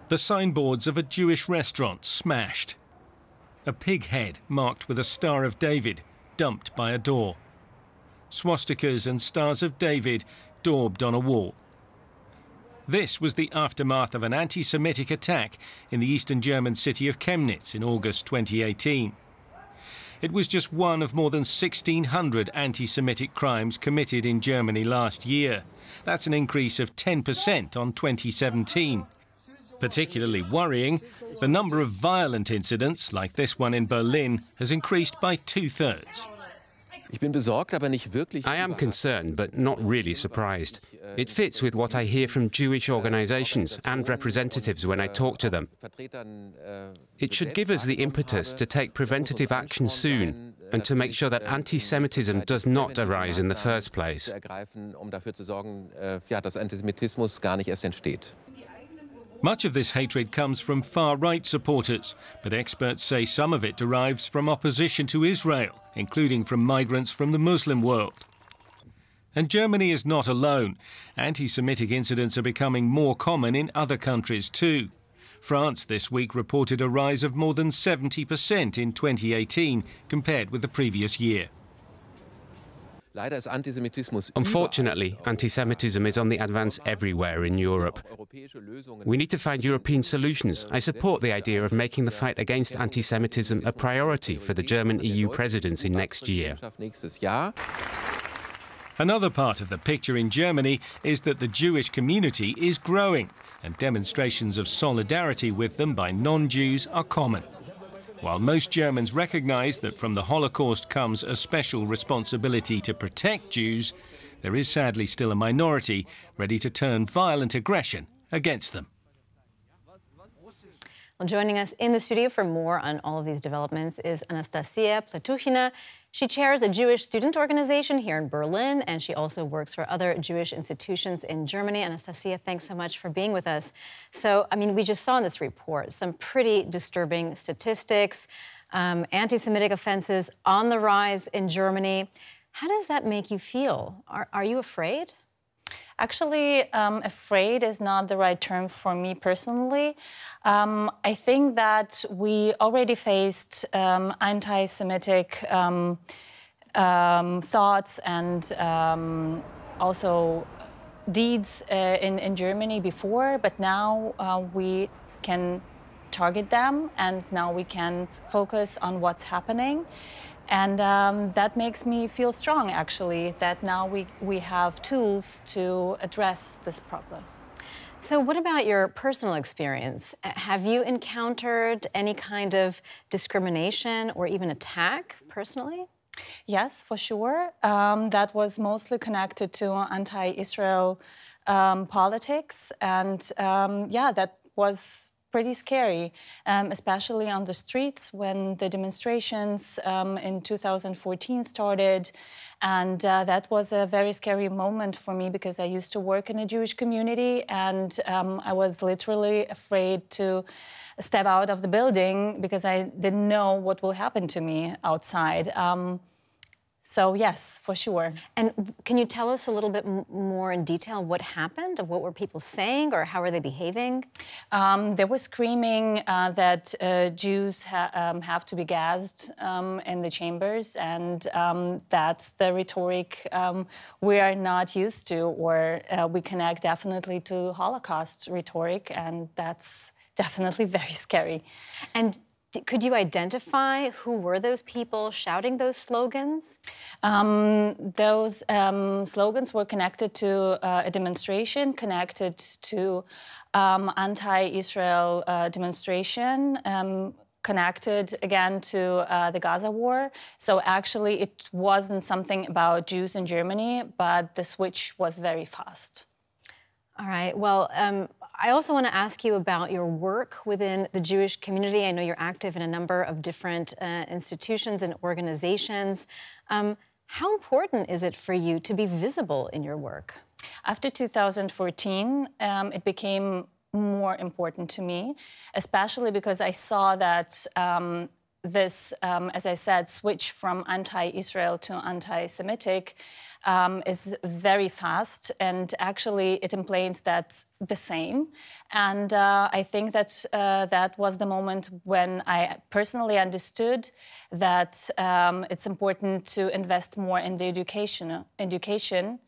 The signboards of a Jewish restaurant smashed. A pig head marked with a Star of David dumped by a door. Swastikas and Stars of David daubed on a wall. This was the aftermath of an anti-Semitic attack in the eastern German city of Chemnitz in August 2018. It was just one of more than 1,600 anti-Semitic crimes committed in Germany last year. That's an increase of 10% on 2017. Particularly worrying, the number of violent incidents, like this one in Berlin, has increased by 2/3. I am concerned, but not really surprised. It fits with what I hear from Jewish organizations and representatives when I talk to them. It should give us the impetus to take preventative action soon and to make sure that anti-Semitism does not arise in the first place. Much of this hatred comes from far-right supporters, but experts say some of it derives from opposition to Israel, including from migrants from the Muslim world. And Germany is not alone. Anti-Semitic incidents are becoming more common in other countries too. France this week reported a rise of more than 70% in 2018 compared with the previous year. Unfortunately, anti-Semitism is on the advance everywhere in Europe. We need to find European solutions. I support the idea of making the fight against anti-Semitism a priority for the German EU presidency next year. Another part of the picture in Germany is that the Jewish community is growing, and demonstrations of solidarity with them by non-Jews are common. While most Germans recognise that from the Holocaust comes a special responsibility to protect Jews, there is sadly still a minority ready to turn violent aggression against them. Well, joining us in the studio for more on all of these developments is Anastasia Platuchina. She chairs a Jewish student organization here in Berlin, and she also works for other Jewish institutions in Germany. Anastasia, thanks so much for being with us. So, I mean, we just saw in this report some pretty disturbing statistics, anti-Semitic offenses on the rise in Germany. How does that make you feel? Are you afraid? Actually, afraid is not the right term for me personally. I think that we already faced anti-Semitic thoughts and also deeds in Germany before, but now we can target them, and now we can focus on what's happening. And that makes me feel strong, actually, that now we have tools to address this problem. So what about your personal experience? Have you encountered any kind of discrimination or even attack personally? Yes, for sure. That was mostly connected to anti-Israel politics. And yeah, that was pretty scary, especially on the streets when the demonstrations in 2014 started. And that was a very scary moment for me because I used to work in a Jewish community, and I was literally afraid to step out of the building because I didn't know what will happen to me outside. So yes, for sure. And can you tell us a little bit more in detail what happened? What were people saying, or how are they behaving? They were screaming that Jews have to be gassed in the chambers, and that's the rhetoric we are not used to, or we connect definitely to Holocaust rhetoric, and that's definitely very scary. And could you identify who were those people shouting those slogans? Those slogans were connected to a demonstration, connected to anti-Israel demonstration, connected again to the Gaza war. So actually it wasn't something about Jews in Germany, but the switch was very fast. All right. Well, I also want to ask you about your work within the Jewish community. I know you're active in a number of different institutions and organizations. How important is it for you to be visible in your work? After 2014, it became more important to me, especially because I saw that this, as I said, switch from anti-Israel to anti-Semitic is very fast, and actually it implies that the same. And I think that that was the moment when I personally understood that it's important to invest more in the education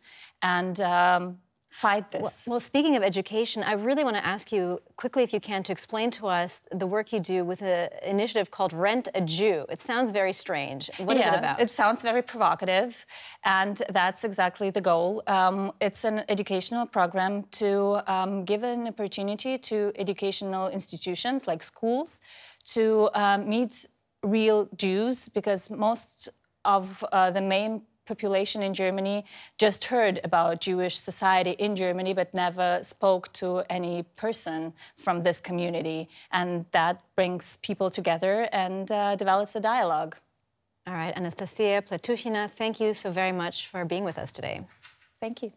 and fight this. Well, speaking of education, I really want to ask you quickly, if you can, to explain to us the work you do with an initiative called Rent a Jew. It sounds very strange. What is it about? It sounds very provocative, and that's exactly the goal. It's an educational program to give an opportunity to educational institutions like schools to meet real Jews, because most of the main population in Germany just heard about Jewish society in Germany, but never spoke to any person from this community. And that brings people together and develops a dialogue. All right, Anastasia Platuchina, thank you so very much for being with us today. Thank you.